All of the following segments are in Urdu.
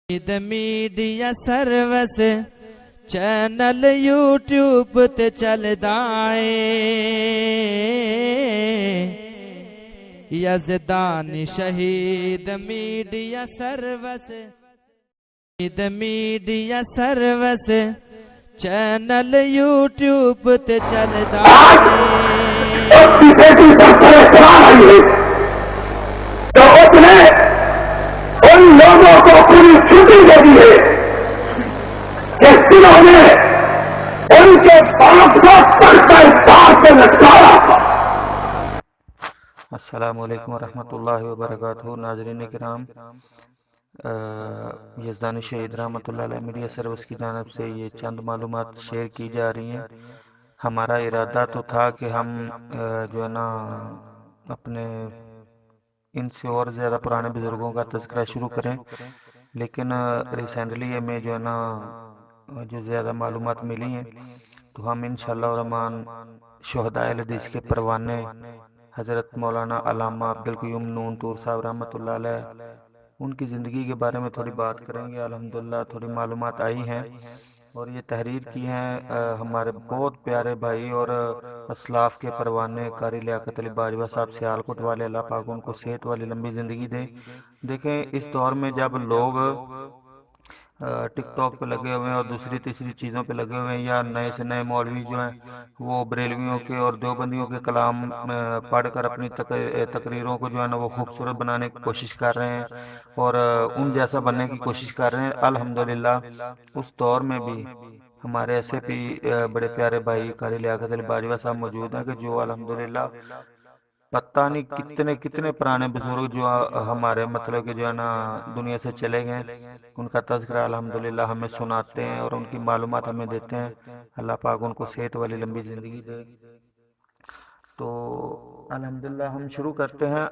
میڈیا سروس چینل یوٹیوب تے چلدا اے یزدانی شہید میڈیا سروس چینل یوٹیوب تے چلدا اے ان لوگوں کو پوری چھٹی دے دی ہے کہ جنہوں نے ان کے باپ کو پڑھتا اتار سے لٹکایا تھا۔ السلام علیکم ورحمۃ اللہ وبرکاتہ۔ ناظرین کرام، یزدانی شہید رحمۃ اللہ علیہ میڈیا سروس کی جانب سے یہ چند معلومات شیئر کی جا رہی ہیں۔ ہمارا ارادہ تو تھا کہ ہم جو ہے نا اپنے ان سے اور زیادہ پرانے بزرگوں کا تذکرہ شروع کریں، لیکن ریسنٹلی ہمیں جو ہے نا جو زیادہ معلومات ملی ہیں تو ہم انشاءاللہ الرحمن شہداء اہل حدیث کے پروانے حضرت مولانا علامہ عبدالقیوم نون طور صاحب رحمۃ اللہ علیہ ان کی زندگی کے بارے میں تھوڑی بات کریں گے۔ الحمدللہ تھوڑی معلومات آئی ہیں اور یہ تحریر کی ہیں ہمارے بہت پیارے بھائی اور اسلاف کے پروانے قاری لیاقت علی باجوہ صاحب سیالکوٹ والے، اللہ پاک ان کو صحت والی لمبی زندگی دے۔ دیکھیں اس دور میں جب لوگ ٹک ٹاک پہ لگے ہوئے ہیں اور دوسری تیسری چیزوں پہ لگے ہوئے ہیں، یا نئے سے نئے مولوی جو ہیں وہ بریلویوں کے اور دیوبندیوں کے کلام پڑھ کر اپنی تقریروں کو جو ہے نا وہ خوبصورت بنانے کی کوشش کر رہے ہیں اور ان جیسا بننے کی کوشش کر رہے ہیں۔ الحمدللہ اس دور میں بھی ہمارے ایسے بھی بڑے پیارے بھائی قاری لیاقت علی باجوہ صاحب موجود ہیں کہ جو الحمدللہ پتہ نہیں کتنے کتنے پرانے بزرگ جو ہمارے مطلب کہ جو ہے نا دنیا سے چلے گئے، ان کا تذکرہ الحمدللہ ہمیں سناتے ہیں اور ان کی معلومات ہمیں دیتے ہیں۔ اللہ پاک ان کو صحت والی لمبی زندگی دے۔ تو الحمدللہ ہم شروع کرتے ہیں۔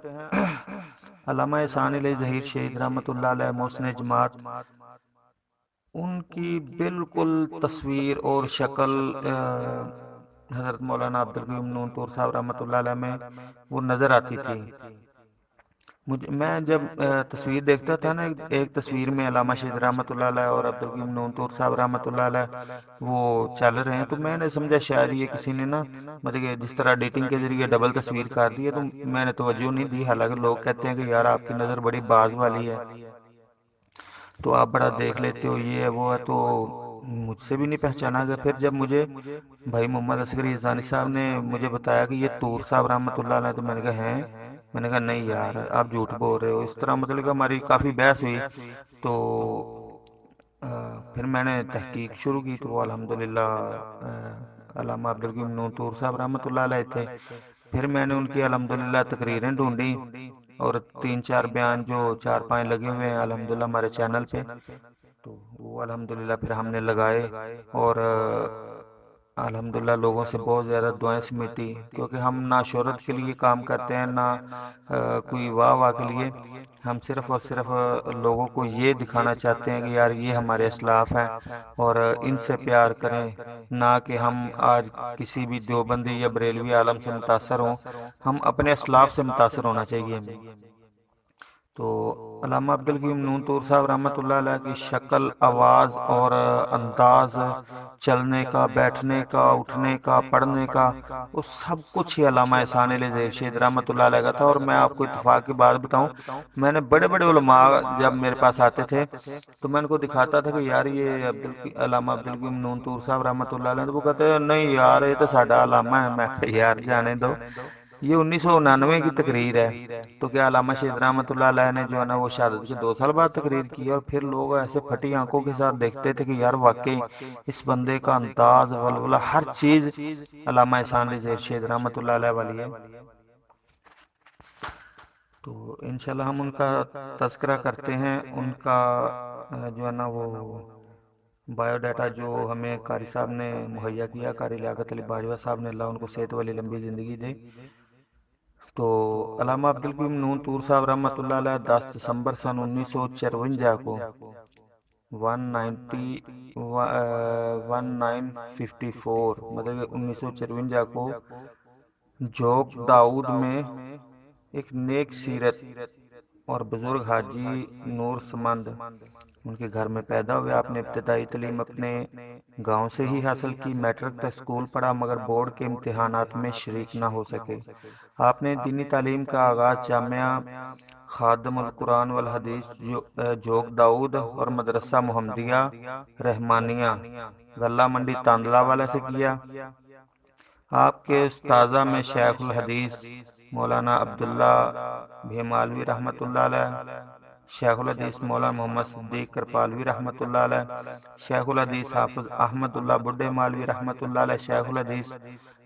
علامہ احسان علیہ ظہیر شہید رحمۃ اللہ علیہ محسن جماعت، ان کی بالکل تصویر اور شکل حضرت مولانا عبدالقیوم نون طور صاحب رحمۃ اللہ علیہ میں وہ نظر آتی تھی۔ میں جب تصویر دیکھتا تھا نا، ایک تصویر میں علامہ شہید رحمۃ اللہ علیہ اور عبدالقیوم نون طور صاحب رحمۃ اللہ علیہ وہ چل رہے ہیں، تو میں نے سمجھا شاید یہ کسی نے نا مطلب کہ جس طرح ایڈیٹنگ کے ذریعے ڈبل تصویر کر دی ہے، تو میں نے توجہ نہیں دی۔ حالانکہ لوگ کہتے ہیں کہ یار آپ کی نظر بڑی باز والی ہے، تو آپ بڑا دیکھ لیتے ہو، یہ ہے وہ ہے، تو مجھ سے بھی نہیں پہچانا گیا۔ پھر جب مجھے بھائی محمد اصغر یزدانی صاحب نے مجھے بتایا کہ یہ طور صاحب رحمۃ اللہ علیہ، تو میں نے کہا ہیں، میں نے کہا نہیں یار آپ جھوٹ بول رہے ہو۔ اس طرح مطلب کہ ہماری کافی بحث ہوئی، تو پھر میں نے تحقیق شروع کی تو وہ الحمدللہ علامہ عبدالقیوم نون طور صاحب رحمۃ اللہ علیہ تھے۔ پھر میں نے ان کی الحمدللہ تقریریں ڈھونڈی اور 3-4 بیان جو 4-5 لگے ہوئے ہیں الحمدللہ ہمارے چینل پہ، تو وہ الحمدللہ پھر ہم نے لگائے اور الحمدللہ لوگوں سے بہت زیادہ دعائیں سمیٹی، کیونکہ ہم نہ شہرت کے لیے کام کرتے ہیں نہ کوئی واہ کے لیے، ہم صرف اور صرف لوگوں کو یہ دکھانا چاہتے ہیں کہ یار یہ ہمارے اسلاف ہیں اور ان سے پیار کریں، نہ کہ ہم آج کسی بھی دیوبندی یا بریلوی عالم سے متاثر ہوں، ہم اپنے اسلاف سے متاثر ہونا چاہیے ہمیں۔ تو علامہ عبدالقیوم نون طور صاحب رحمۃ اللہ علیہ کی شکل، آواز اور انداز، چلنے کا، بیٹھنے کا، اٹھنے کا، پڑھنے کا، وہ سب کچھ ہی علامہ احسان علیہ ظہیر شہید رحمۃ اللہ علیہ کا تھا۔ اور میں آپ کو اتفاق کی بات بتاؤں، میں نے بڑے بڑے علماء جب میرے پاس آتے تھے تو میں ان کو دکھاتا تھا کہ یار یہ علامہ عبدالقیوم نون طور صاحب رحمۃ اللہ علیہ، تو وہ کہتے ہیں نہیں یار یہ تو ساڈا علامہ ہے۔ میں کہا یار جانے دو، یہ 1999 کی تقریر ہے، تو کیا علامہ شہید رحمۃ اللہ علیہ نے جو ہے نا وہ شہادت کے 2 سال بعد تقریر کی؟ اور پھر لوگ ایسے پھٹی آنکھوں کے ساتھ دیکھتے تھے کہ یار واقعی اس بندے کا انداز، ولولہ، ہر چیز علامہ احسان علیہ ظہیر شہید رحمۃ اللہ علیہ والی ہے۔ تو انشاءاللہ ہم ان کا تذکرہ کرتے ہیں، ان کا جو ہے نا وہ بایو ڈیٹا جو ہمیں قاری صاحب نے مہیا کیا، قاری لیاقت علی باجوہ صاحب نے، اللہ ان کو صحت والی لمبی زندگی دے۔ تو علامہ عبدالقیوم نون طور صاحب رحمۃ اللہ علیہ 10 دسمبر سن 1954 کو 1954 مطلب کہ 1954 کو جوک داؤد میں ایک نیک سیرت اور بزرگ حاجی نور سمند ان کے گھر میں پیدا ہوئے. آپ نے ابتدائی تعلیم اپنے گاؤں سے ہی حاصل کی. میٹرک تک اسکول پڑھا مگر بورڈ کے امتحانات میں شریک نہ ہو سکے. آپ نے دینی تعلیم کا آغاز جامعہ خادم القرآن والحدیث جوگ داؤد اور مدرسہ محمدیہ رحمانیہ غلہ منڈی تاندلہ والے سے کیا. آپ کے استاذہ میں شیخ الحدیث مولانا عبداللہ بھیمالوی رحمۃ اللہ علیہ، شیخ الحدیث مولانا محمد صدیق کرپالوی رحمۃ اللہ علیہ، شیخ الحدیث حافظ احمد اللہ بڈے مالوی رحمۃ اللہ علیہ، شیخ الحدیث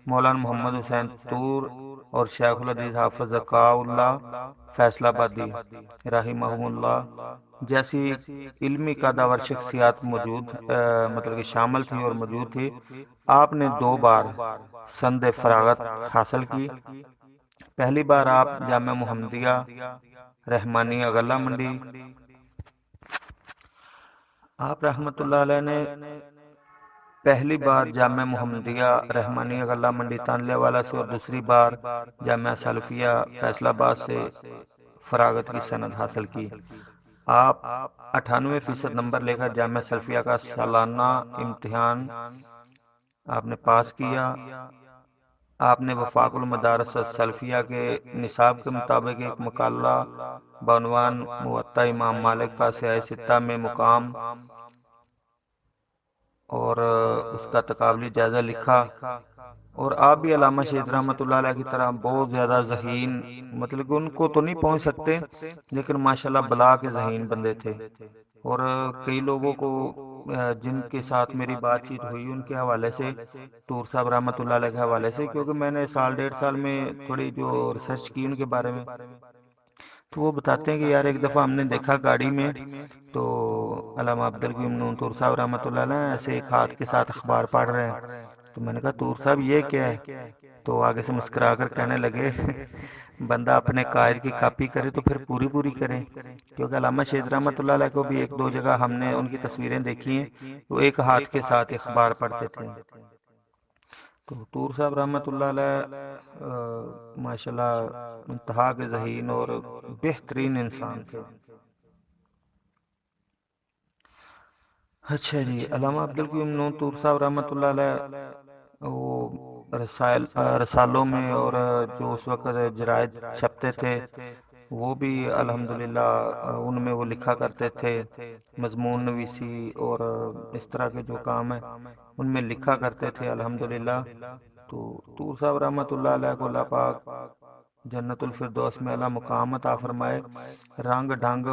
مولانا محمد حسین طور اور شیخ الحدیث حافظ ذکاء اللہ فیصل آبادی رحمہم اللہ جیسی علمی قداور شخصیات موجود مطلب کہ شامل تھی اور موجود تھی. آپ نے 2 بار سند فراغت حاصل کی. پہلی بار آپ جامعہ محمدیہ رحمانیہ غلہ منڈی، آپ رحمۃ اللہ علیہ نے پہلی بار جامعہ محمدیہ رحمانیہ غلہ منڈی تانلے والا سے اور دوسری بار جامعہ سلفیہ فیصل آباد سے فراغت کی سند حاصل کی. آپ 98% نمبر لے کر جامعہ سلفیہ کا سالانہ امتحان آپ نے پاس کیا. آپ نے وفاق المدارس السلفیہ کے نصاب کے مطابق ایک مقالہ بعنوان موطا امام مالک کا سیاہ ستہ میں مقام اور اس کا تقابلی جائزہ لکھا. اور آپ بھی علامہ شہید رحمۃ اللہ علیہ کی طرح بہت زیادہ ذہین، مطلب کہ ان کو تو نہیں پہنچ سکتے لیکن ماشاءاللہ بلا کے ذہین بندے تھے. اور کئی لوگوں کو جن کے ساتھ میری بات چیت ہوئی ان کے حوالے سے، طور صاحب رحمۃ اللہ علیہ کے حوالے سے، کیونکہ میں نے 1.5 سال میں تھوڑی جو ریسرچ کی ان کے بارے میں، تو وہ بتاتے ہیں کہ یار ایک دفعہ ہم نے دیکھا گاڑی میں تو علامہ عبدالقیوم نون طور صاحب رحمۃ اللہ علیہ ایسے ایک ہاتھ کے ساتھ اخبار پڑھ رہے ہیں. تو میں نے کہا طور صاحب یہ کیا ہے؟ تو آگے سے مسکرا کر کہنے لگے بندہ اپنے قائد کی کاپی کرے تو پھر پوری کرے. کیونکہ علامہ شہید رحمۃ اللہ علیہ کو بھی 1-2 جگہ ہم نے ان کی تصویریں دیکھی ہیں، وہ ایک ہاتھ کے ساتھ اخبار پڑھتے تھے. تو طور صاحب رحمۃ اللہ علیہ ماشاءاللہ انتہا کے ذہین اور بہترین انسان تھے. اچھا جی، علامہ عبدالقیوم نون طور صاحب رحمۃ اللہ علیہ وہ رسالوں میں اور جو اس وقت جرائد چھپتے تھے وہ بھی الحمدللہ ان میں وہ لکھا کرتے تھے، مضمون نویسی اور اس طرح کے جو کام ہیں ان میں لکھا کرتے تھے الحمدللہ. تو طور صاحب رحمۃ اللہ علیہ کو اللہ پاک جنت الفردوس میں اعلیٰ مقام عطا فرمائے. رنگ ڈھنگ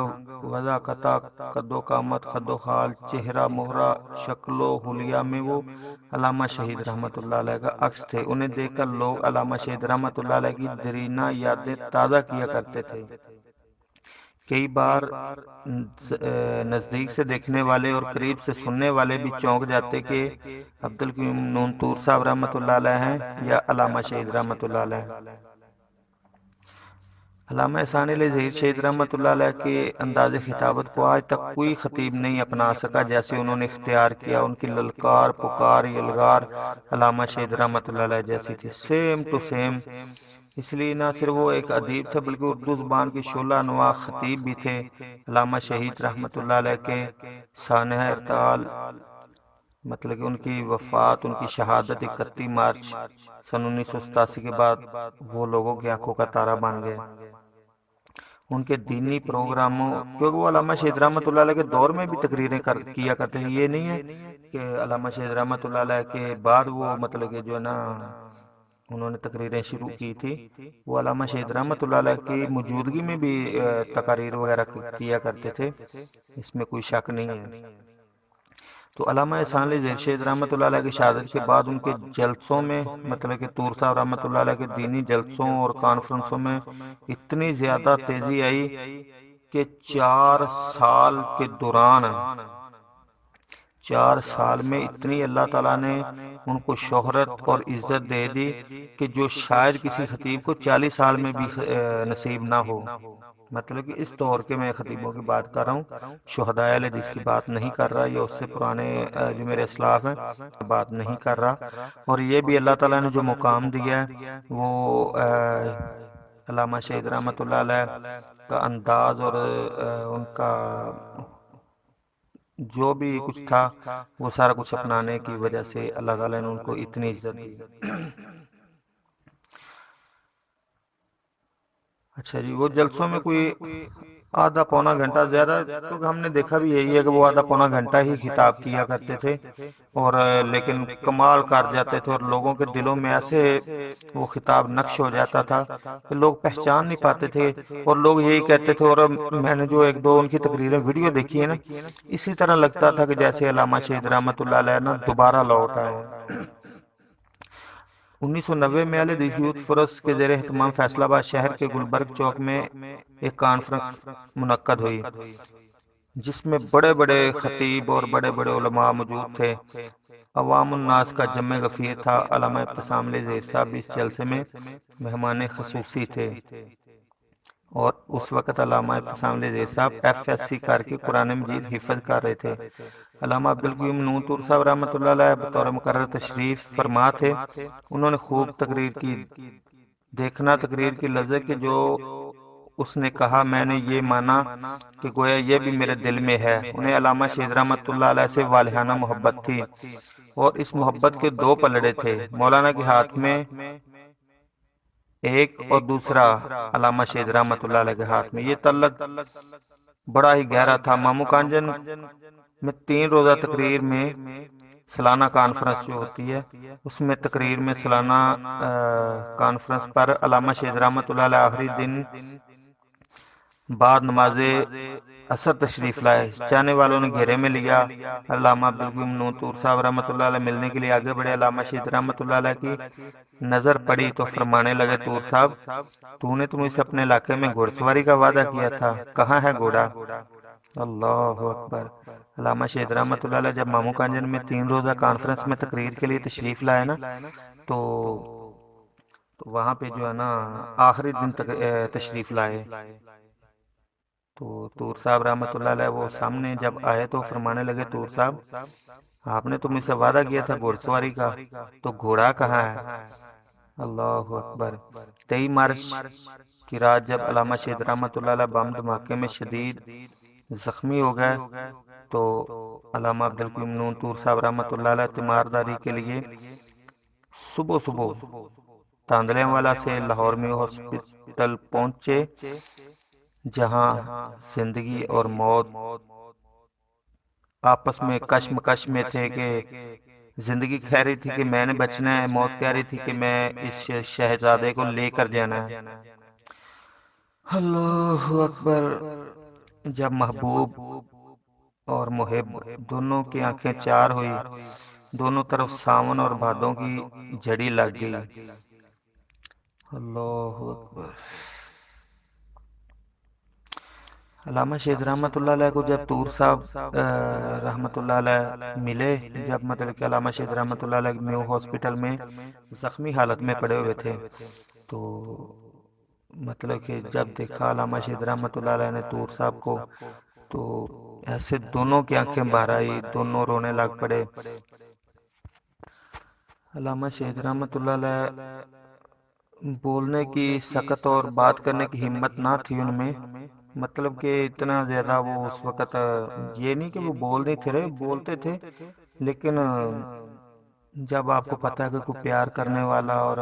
وضع قطع قد و قامت خد و خال چہرہ مہرہ شکل و حلیہ میں وہ علامہ شہید رحمۃ اللہ علیہ کا عکس تھے. انہیں دیکھ کر لوگ علامہ شہید رحمۃ اللہ علیہ کی دیرینہ یادیں تازہ کیا کرتے تھے. کئی بار نزدیک سے دیکھنے والے اور قریب سے سننے والے بھی چونک جاتے کہ عبدالقیوم نون طور صاحب رحمۃ اللہ علیہ ہیں یا علامہ شہید رحمۃ اللہ علیہ. علامہ احسان علی ظہیر شہید رحمۃ اللہ علیہ کے انداز خطابت کو آج تک کوئی خطیب نہیں اپنا سکا جیسے انہوں نے اختیار کیا. ان کی للکار پکار یلغار علامہ شہید رحمۃ اللہ علیہ جیسی تھی، سیم ٹو سیم. اس لیے نہ صرف وہ ایک ادیب تھے بلکہ اردو زبان کے شعلہ نما خطیب بھی تھے. علامہ شہید رحمۃ اللہ علیہ کے سانحہ ارتحال مطلب کہ ان کی وفات، ان کی شہادت 31 مارچ سن 1987 کے بعد وہ لوگوں کی آنکھوں کا تارا بن گئے. ان کے دینی پروگراموں، کیونکہ وہ علامہ شہید رحمۃ اللہ علیہ کے دور میں بھی تقریریں کیا کرتے ہیں، یہ نہیں ہے کہ علامہ شہید رحمۃ اللہ علیہ کے بعد وہ مطلب کہ جو ہے نا انہوں نے تقریریں شروع کی تھی. وہ علامہ شہید رحمۃ اللہ علیہ کی موجودگی میں بھی تقاریر وغیرہ کیا کرتے تھے، اس میں کوئی شک نہیں ہے. تو علامہ احسان علی ظہیر شہید رحمۃ اللہ علیہ کی شہادت کے بعد ان کے جلسوں میں مطلب کہ طور صاحب رحمۃ اللہ علیہ کے دینی جلسوں اور کانفرنسوں میں اتنی زیادہ تیزی آئی کہ 4 سال کے دوران 4 سال میں اتنی اللہ تعالیٰ نے ان کو شہرت اور عزت دے دی کہ جو شاید کسی خطیب کو 40 سال میں بھی نصیب نہ ہو. مطلب کہ اس دور کے میں خطیبوں کی بات کر رہا ہوں، شہداء اہل حدیث کی بات نہیں کر رہا یا اس سے پرانے جو میرے اسلاف ہیں بات نہیں کر رہا. اور یہ بھی اللہ تعالیٰ نے جو مقام دیا ہے وہ علامہ شہید رحمۃ اللہ علیہ کا انداز اور ان کا جو بھی کچھ تھا وہ سارا کچھ اپنانے کی وجہ سے اللہ تعالیٰ نے ان کو اتنی عزت دی۔ اچھا جی، وہ جلسوں میں کوئی آدھا پونا گھنٹہ زیادہ تو ہم نے دیکھا بھی یہی ہے کہ وہ آدھا پونا گھنٹہ ہی خطاب کیا کرتے تھے، اور لیکن کمال کر جاتے تھے، اور لوگوں کے دلوں میں ایسے وہ خطاب نقش ہو جاتا تھا کہ لوگ پہچان نہیں پاتے تھے، اور لوگ یہی کہتے تھے۔ اور میں نے جو ایک دو ان کی تقریریں ویڈیو دیکھی ہے نا، اسی طرح لگتا تھا کہ جیسے علامہ شہید رحمۃ اللہ علیہ نا دوبارہ لوٹ آئے ہیں۔ 1990 میں اہل حدیث یوتھ فرس کے زیر اہتمام فیصل آباد شہر کے گلبرگ چوک میں ایک کانفرنس منعقد ہوئی، جس میں بڑے بڑے خطیب اور بڑے بڑے علماء موجود تھے۔ عوام الناس کا جمع غفیر تھا۔ علامہ ابتسام علی زیر صاحب اس جلسے میں مہمان خصوصی تھے، اور اس وقت علامہ ابتسام علی زیر صاحب FSC کر کے قرآن مجید حفظ کر رہے تھے۔ علامہ عبدالقیوم نون طور صاحب رحمۃ اللہ علیہ بطور مقرر تشریف فرما تھے۔ انہوں نے خوب تقریر کی، دیکھنا تقریر کی لذت کہ جو اس نے کہا میں نے یہ مانا کہ گویا یہ بھی میرے دل میں ہے۔ انہیں علامہ شہید رحمۃ اللہ علیہ سے والہانہ محبت تھی، اور اس محبت کے دو پلڑے تھے، مولانا کے ہاتھ میں ایک اور دوسرا علامہ شہید رحمۃ اللہ علیہ کے ہاتھ میں۔ یہ تعلق بڑا ہی گہرا تھا۔ مامو کانجن میں 3 روزہ تقریر میں سالانہ کانفرنس جو ہوتی ہے، اس میں تقریر میں سالانہ کانفرنس پر علامہ شہید رحمۃ اللہ علیہ آخری دن بعد نماز اثر تشریف لائے۔ چاہنے والوں نے گھیرے میں لیا۔ علامہ عبدالقیوم نون طور صاحب رحمۃ اللہ علیہ ملنے کے لیے آگے بڑھے۔ علامہ شہید رحمۃ اللہ علیہ کی نظر پڑی تو فرمانے لگے، طور صاحب تو نے مجھ سے اپنے علاقے میں گھوڑ سواری کا وعدہ کیا تھا، کہاں ہے گھوڑا؟ اللہ اکبر۔ علامہ شہید رحمۃ اللہ علیہ جب مامو کانجن میں 3 روزہ کانفرنس میں تقریر کے لیے تشریف لائے نا، تو وہاں پہ جو ہے نا آخری دن تشریف لائے، تو طور صاحب رحمۃ اللہ علیہ وہ سامنے جب آئے تو فرمانے لگے، طور صاحب آپ نے تو مجھ سے وعدہ کیا تھا گھوڑ سواری کا، تو گھوڑا کہاں ہے؟ اللہ اکبر۔ 23 مارچ کی رات جب علامہ شہید رحمۃ اللہ علیہ بم دھماکے میں شدید زخمی ہو گئے، تو علامہ عبدالقیوم نون طور صاحب رحمۃ اللہ علیہ تیمارداری کے لیے صبح صبح تاندلیاں والا سے لاہور میں ہاسپٹل پہنچے، جہاں زندگی اور موت آپس میں کشمکش میں تھے کہ زندگی کہہ رہی تھی کہ میں نے بچنا ہے، موت کہہ رہی تھی کہ میں اس شہزادے کو لے کر جانا ہے۔ اللہ اکبر۔ جب محبوب اور محب دونوں کی آنکھیں چار ہوئی، دونوں طرف ساون اور بھادوں کی جھڑی لگ گئی۔ اللہ اکبر۔ علامہ شہید رحمۃ اللہ علیہ کو جب طور صاحب رحمۃ اللہ علیہ ملے، جب مطلب کہ علامہ شہید رحمۃ اللہ علیہ نیو ہاسپٹل میں زخمی حالت میں پڑے ہوئے تھے، تو مطلب کہ جب دیکھا علامہ شہید رحمۃ اللہ علیہ نے طور صاحب کو، تو ایسے دونوں کی آنکھیں باہر آئی، دونوں رونے لگ پڑے۔ علامہ شہید رحمۃ اللہ علیہ بولنے کی سکت اور بات کرنے کی ہمت نہ تھی ان میں، مطلب کہ اتنا زیادہ وہ اس وقت یہ نہیں کہ وہ بول نہیں تھے رہے، بولتے تھے، لیکن جب آپ کو پتہ ہے کہ کوئی پیار کرنے والا اور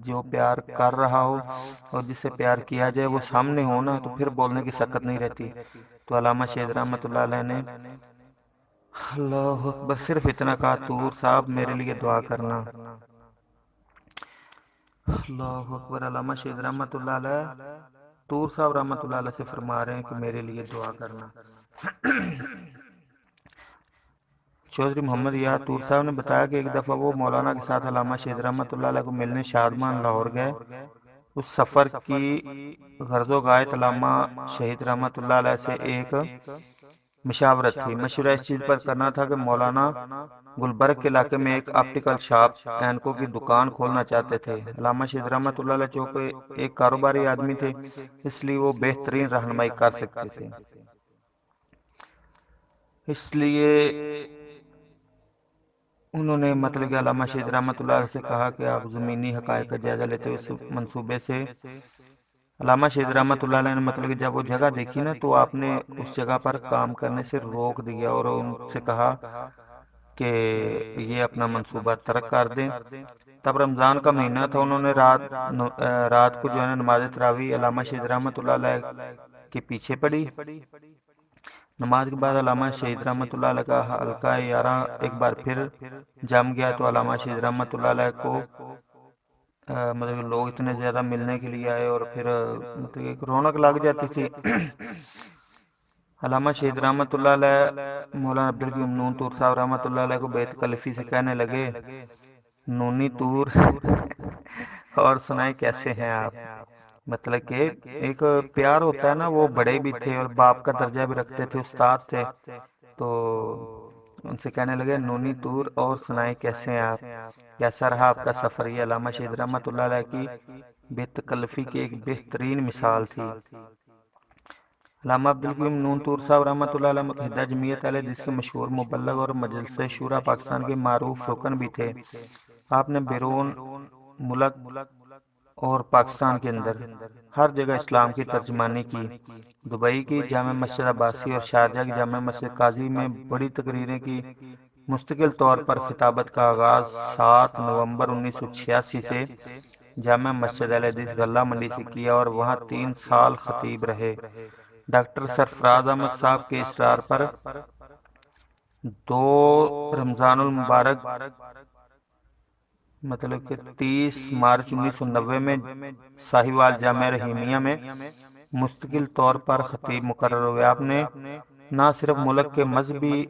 جو پیار کر رہا ہو اور جس سے پیار کیا جائے وہ سامنے ہونا، تو پھر بولنے کی سکت نہیں رہتی۔ تو علامہ شہید رحمۃ اللہ علیہ نے اللہ اکبر صرف اتنا کہا، طور صاحب میرے لیے دعا کرنا۔ اللہ اکبر۔ علامہ شہید رحمۃ اللہ علیہ طور صاحب رحمۃ اللہ علیہ سے فرما رہے ہیں کہ میرے لیے دعا کرنا۔ چودھری محمد یار طور صاحب نے بتایا کہ ایک دفعہ وہ مولانا کے ساتھ علامہ شہید رحمۃ اللہ علیہ کو ملنے شادمان لاہور گئے۔ اس سفر کی غرض و غایت علامہ شہید رحمۃ اللہ علیہ سے ایک مشاورت تھی۔ مشورہ اس چیز پر کرنا تھا کہ مولانا گلبرگ کے علاقے میں ایک آپٹیکل شاپ اینکوں کی دکان کھولنا چاہتے تھے۔ علامہ شہید رحمۃ اللہ علیہ چونکہ ایک کاروباری آدمی تھے، اس لیے وہ بہترین رہنمائی کر سکتے تھے۔ اس لیے انہوں نے مطلب کہ علامہ شہید رحمۃ اللہ علیہ سے کہا کہ آپ زمینی حقائق کا جائزہ لیتے ہوئے اس منصوبے سے علامہ شہید رحمۃ اللہ علیہ نے مطلب کہ جب وہ جگہ دیکھی نا تو آپ نے اس جگہ پر کام کرنے سے روک دیا اور ان سے کہا کہ یہ اپنا منصوبہ ترک کر دیں۔ تب رمضان کا مہینہ تھا، انہوں نے رات کو جو ہے نا نماز تراویح علامہ شہید رحمۃ اللہ علیہ کے پیچھے پڑھی۔ نماز کے بعد علامہ شہید رحمۃ اللہ علیہ کا حلقہ یارہ ایک بار پھر جم گیا تو علامہ شہید رحمۃ اللہ علیہ کو مطلب کہ لوگ اتنے زیادہ ملنے کے لیے آئے اور پھر مطلب ایک رونق لگ جاتی تھی۔ علامہ شہید رحمۃ اللہ علیہ مولانا عبدالقیوم نون طور صاحب رحمۃ اللہ علیہ کو بیت کلفی سے کہنے لگے، نونی طور اور سنائیں کیسے ہیں آپ؟ مطلب کہ ایک پیار ہوتا ہے نا، وہ بڑے بھی تھے اور باپ کا درجہ بھی رکھتے تھے، استاد تھے، تو ان سے کہنے لگے نونی طور اور سنائیں کیسے ہیں آپ، کیسا رہا آپ کا سفر؟ یہ علامہ شہید رحمۃ اللہ علیہ کی بیت کلفی کی ایک بہترین مثال تھی۔ علامہ عبدالقیوم نون طور صاحب رحمۃ اللہ علیہ متحدہ جمعیت اہل حدیث کے مشہور مبلغ اور مجلس شورا پاکستان کے معروف رکن بھی تھے۔ آپ نے بیرون ملک اور پاکستان کے اندر ہر جگہ اسلام کی ترجمانی کی۔ دبئی کی جامع مسجد عباسی اور شارجہ کی جامع مسجد قاضی میں بڑی تقریریں کی۔ مستقل طور پر خطابت کا آغاز 7 نومبر 1986 سے جامع مسجد اہل حدیث غلہ منڈی سے کیا اور وہاں 3 سال خطیب رہے۔ ڈاکٹر سرفراز احمد صاحب کے اصرار پر 2 رمضان المبارک مطلب کہ 30 مارچ 1990 میں ساہیوال جامع رحیمیہ میں مستقل طور پر خطیب مقرر ہوئے۔ آپ نے نہ صرف ملک کے مذہبی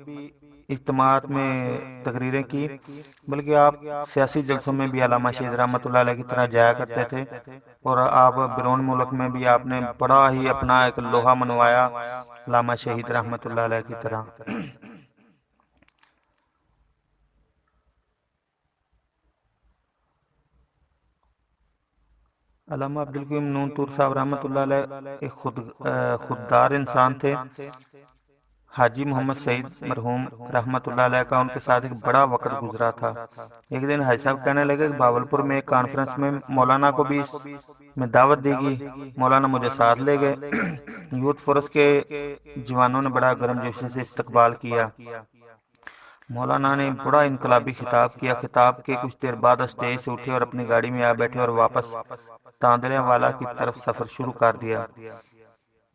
اجتماعات میں تقریریں کی بلکہ آپ سیاسی جلسوں میں بھی علامہ شہید رحمۃ اللہ علیہ کی طرح جایا کرتے تھے، اور آپ بیرون ملک میں بھی آپ نے بڑا ہی اپنا ایک لوہا منوایا علامہ شہید رحمۃ اللہ علیہ کی طرح۔ علامہ عبدالقیوم نون طور صاحب رحمۃ اللہ علیہ ایک خوددار انسان تھے۔ حاجی محمد سعید مرحوم رحمۃ اللہ علیہ کا ان کے ساتھ ایک بڑا وقت گزرا تھا۔ ایک دن حاجی صاحب کہنے لگے کہ بھاولپور میں ایک کانفرنس میں مولانا کو بھی اس میں دعوت دی گئی۔ مولانا مجھے ساتھ لے گئے۔ یوتھ فورس کے جوانوں نے بڑا گرم جوشی سے استقبال کیا۔ مولانا نے بڑا انقلابی خطاب کیا۔ خطاب کے کچھ دیر بعد اسٹیج سے اٹھے اور اپنی گاڑی میں آ بیٹھے اور واپس تاندلے والا کی طرف سفر شروع کر دیا۔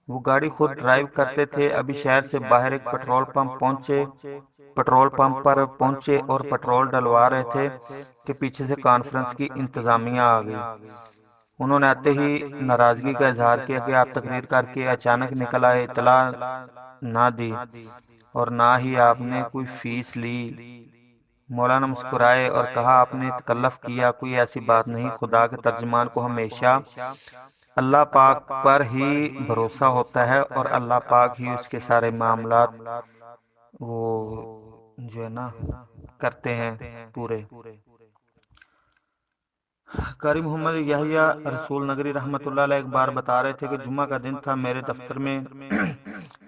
وہ گاڑی خود ڈرائیو کرتے تھے۔ ابھی شہر سے باہر ایک پٹرول پمپ پر پہنچے اور پٹرول ڈلوا رہے تھے کہ پیچھے سے کانفرنس کی انتظامیہ آ گئی۔ انہوں نے آتے ہی ناراضگی کا اظہار کیا کہ آپ تقریر کر کے اچانک نکل آئے، اطلاع نہ دی اور نہ ہی آپ نے کوئی فیس لی۔ مولانا مسکرائے اور کہا آپ نے تکلف کیا، کوئی ایسی بات نہیں، خدا کے ترجمان کو ہمیشہ اللہ پاک پر ہی بھروسہ ہوتا ہے اور اللہ پاک ہی اس کے سارے معاملات وہ جو ہے نا کرتے ہیں پورے۔ قاری محمد یحییٰ رسول نگری رحمۃ اللہ علیہ ایک بار بتا رہے تھے کہ جمعہ کا دن تھا، میرے دفتر میں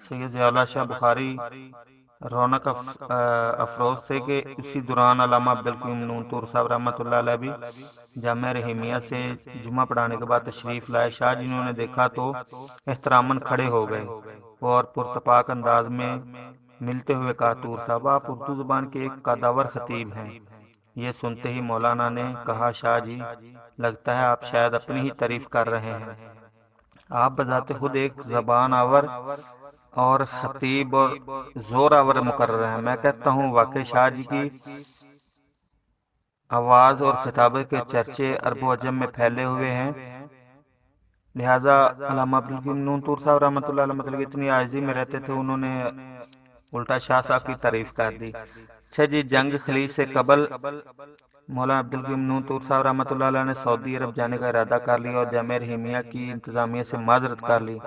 سید ضیاء اللہ شاہ بخاری رونق افروز تھے کہ اسی دوران علامہ عبدالقیوم نون طور صاحب رحمۃ اللہ علیہ بھی جامع رحیمیہ سے جمعہ پڑھانے کے بعد تشریف لائے۔ شاہ جی نے دیکھا تو احتراماً کھڑے ہو گئے اور پرتپاک انداز میں ملتے ہوئے کہا، طور صاحب آپ اردو زبان کے ایک قداور خطیب ہیں۔ یہ سنتے ہی مولانا نے کہا، شاہ جی لگتا ہے آپ شاید اپنی ہی تعریف کر رہے ہیں، آپ بذات خود ایک زبان آور اور خطیب اور زور آور مقرر ہیں۔ میں کہتا ہوں واقعی شاہ جی کی آواز اور خطابت کے چرچے عرب و عجم میں پھیلے ہوئے ہیں، لہذا علامہ عبدالقیوم نون طور صاحب رحمۃ اللہ علیہ مطلب اتنی عاجزی میں رہتے تھے، انہوں نے الٹا شاہ صاحب کی تعریف کر دی۔ اچھا جی، جنگ خلیج سے قبل مولانا عبدالقیوم نون طور صاحب رحمۃ اللہ علیہ نے سعودی عرب جانے کا ارادہ کر لیا اور جامع رحیمیہ کی انتظامیہ سے معذرت کر لی،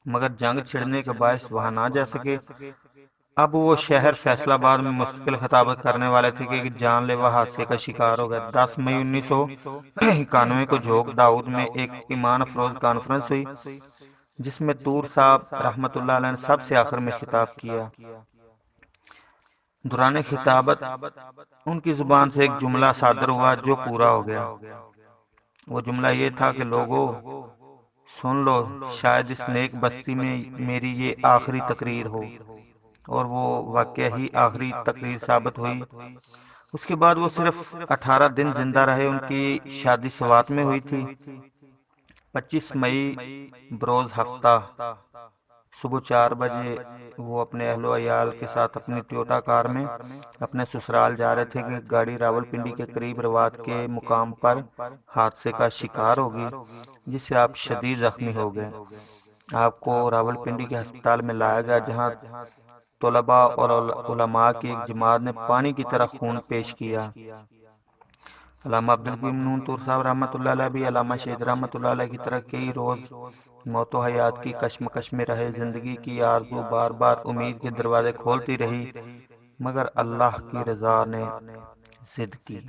مگر جنگ چھڑنے کے باعث وہاں نہ جا سکے۔ اب وہ شہر فیصل آباد میں مستقل خطابت کرنے والے تھے کہ ایک جان لیوا حادثے کا شکار ہو گئے۔ 10 مئی 1991 کو جھوک داؤد میں ایک ایمان افروز کانفرنس ہوئی جس میں طور صاحب رحمۃ اللہ علیہ نے سب سے آخر میں خطاب کیا۔ دوران خطابت ان کی زبان سے ایک جملہ صادر ہوا جو پورا ہو گیا۔ وہ جملہ یہ تھا کہ لوگوں، سن لو، شاید اس نیک بستی میں میری یہ آخری تقریر ہو۔ اور وہ واقعہ ہی آخری تقریر ثابت ہوئی۔ اس کے بعد وہ صرف 18 دن زندہ رہے۔ ان کی شادی سوات میں ہوئی تھی 25 مئی بروز ہفتہ صبح 4 بجے۔ وہ اپنے اہل و عیال کے ساتھ اپنی ٹویوٹا کار میں اپنے سسرال جا رہے تھے کہ گاڑی راولپنڈی کے قریب روات کے مقام پر حادثے کا شکار ہوگی، جس سے آپ شدید زخمی ہو گئے۔ آپ کو راولپنڈی کے ہسپتال میں لایا گیا، جہاں طلباء اور علماء کی ایک جماعت نے پانی کی طرح خون پیش کیا۔ علامہ عبدالقیوم نون طور صاحب رحمۃ اللہ علیہ بھی علامہ شہید رحمۃ اللہ علیہ کی طرح کئی روز موت و حیات کی کشمکش میں رہے۔ زندگی کی آرزو بار بار امید کے دروازے کھولتی رہی، مگر اللہ کی رضا نے ضد کی۔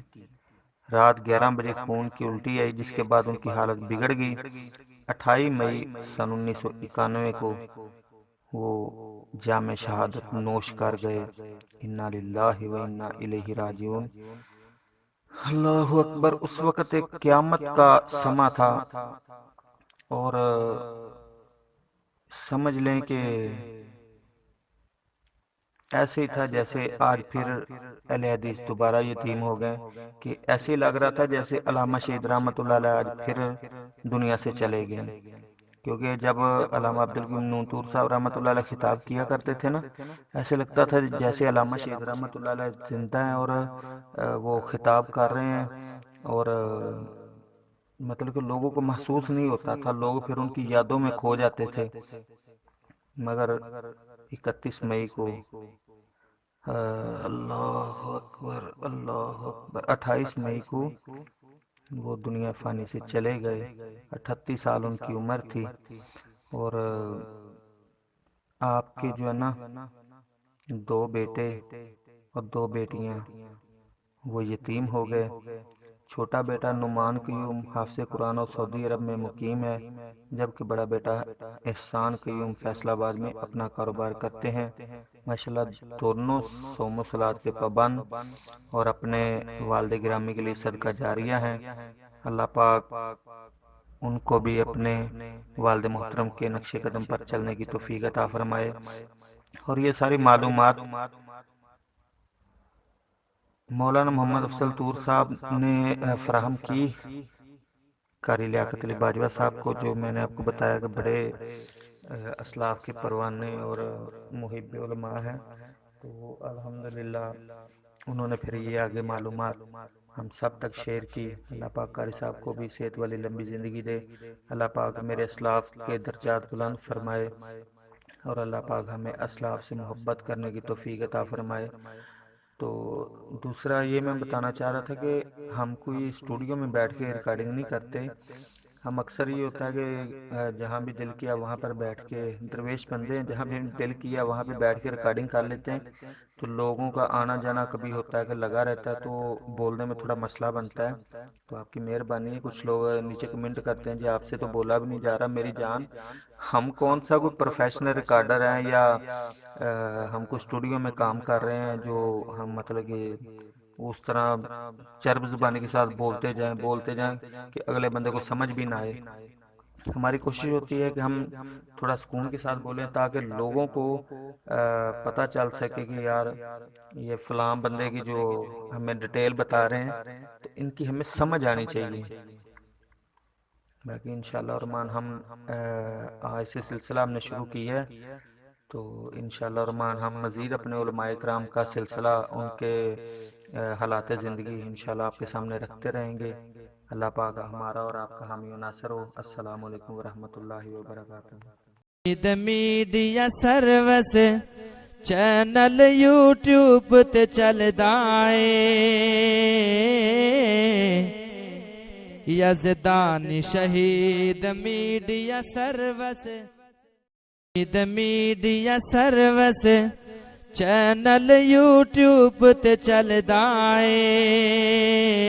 رات 11 بجے خون کی الٹی آئی، جس کے بعد ان کی حالت بگڑ گئی۔ 28 مئی سن 1991 کو وہ جام شہادت نوش کر گئے۔ انا للہ و انا الیہ راجعون۔ اللہ اکبر۔ اس وقت ایک قیامت کا سما تھا، اور سمجھ لیں کہ ایسے ہی تھا جیسے آج پھر اہل حدیث دوبارہ یتیم ہو گئے، کہ ایسے لگ رہا تھا جیسے علامہ شہید رحمۃ اللہ علیہ آج پھر دنیا سے چلے گئے۔ کیونکہ جب علامہ عبدالقیوم نون طور صاحب رحمۃ اللہ علیہ خطاب کیا کرتے تھے نا، ایسے لگتا تھا جیسے علامہ شہید رحمۃ اللہ علیہ زندہ ہیں اور وہ خطاب کر رہے ہیں، اور مطلب کہ لوگوں کو محسوس نہیں ہوتا تھا، لوگ پھر ان کی یادوں میں کھو جاتے تھے۔ مگر 31 مئی کو اللہ اکبر اللہ اکبر 28 مئی کو وہ دنیا فانی سے چلے گئے۔ 38 سال ان کی عمر تھی، اور آپ کے جو ہے نا 2 بیٹے اور 2 بیٹیاں وہ یتیم ہو گئے۔ چھوٹا بیٹا نعمان قیوم حافظ قرآن اور سعودی عرب میں مقیم ہے، جبکہ بڑا بیٹا احسان قیوم فیصل آباد میں اپنا کاروبار کرتے ہیں۔ ماشاءاللہ دونوں صوم و صلات کے پابند اور اپنے والد گرامی کے لیے صدقہ جاریہ ہیں۔ اللہ پاک ان کو بھی اپنے والد محترم کے نقش قدم پر چلنے کی توفیق عطا فرمائے۔ اور یہ ساری معلومات مولانا محمد افضل طور صاحب نے فراہم کی قاری لیاقت علی باجوہ صاحب کو، جو میں نے آپ کو بتایا کہ بڑے اسلاف کے پروانے اور محب علماء ہیں۔ تو الحمدللہ انہوں نے پھر یہ آگے معلومات ہم سب تک شیئر کی۔ اللہ پاک قاری صاحب کو بھی صحت والی لمبی زندگی دے، اللہ پاک میرے اسلاف کے درجات بلند فرمائے، اور اللہ پاک ہمیں اسلاف سے محبت کرنے کی توفیق عطا فرمائے۔ تو دوسرا یہ میں بتانا چاہ رہا تھا کہ ہم کوئی اسٹوڈیو میں بیٹھ کے ریکارڈنگ نہیں کرتے، ہم اکثر یہ ہوتا ہے کہ جہاں بھی دل کیا وہاں پر بیٹھ کے درویش بندے ہیں، جہاں بھی دل کیا وہاں پہ بیٹھ کے ریکارڈنگ کر لیتے ہیں۔ تو لوگوں کا آنا جانا کبھی ہوتا ہے کہ لگا رہتا ہے، تو بولنے میں تھوڑا مسئلہ بنتا ہے۔ تو آپ کی مہربانی ہے، کچھ لوگ نیچے کمنٹ کرتے ہیں جی آپ سے تو بولا بھی نہیں جا رہا۔ میری جان، ہم کون سا کوئی پروفیشنل ریکارڈر ہیں یا ہم کو اسٹوڈیو میں کام کر رہے ہیں جو ہم مطلب کہ اس طرح چرب زبانی کے ساتھ بولتے جائیں کہ اگلے بندے کو سمجھ بھی نہ آئے۔ ہماری کوشش ہوتی ہے کہ ہم تھوڑا سکون کے ساتھ بولیں تاکہ لوگوں کو پتہ چل سکے کہ یار یہ فلاں بندے کی جو ہمیں ڈیٹیل بتا رہے ہیں تو ان کی ہمیں سمجھ آنی چاہیے۔ باقی انشاءاللہ الرحمن ہم آج سے سلسلہ ہم نے شروع کی ہے، تو انشاءاللہ الرحمن ہم مزید اپنے علماء کرام کا سلسلہ، ان کے حالات زندگی انشاءاللہ آپ کے سامنے رکھتے رہیں گے۔ اللہ پاک ہمارا اور آپ کا حامی و ناصر ہو۔ السلام علیکم ورحمۃ اللہ وبرکاتہ۔ میڈیا سروس چینل یوٹیوب تے چلدا اے، یزدانی شہید media service, media service channel YouTube تے چلدا اے۔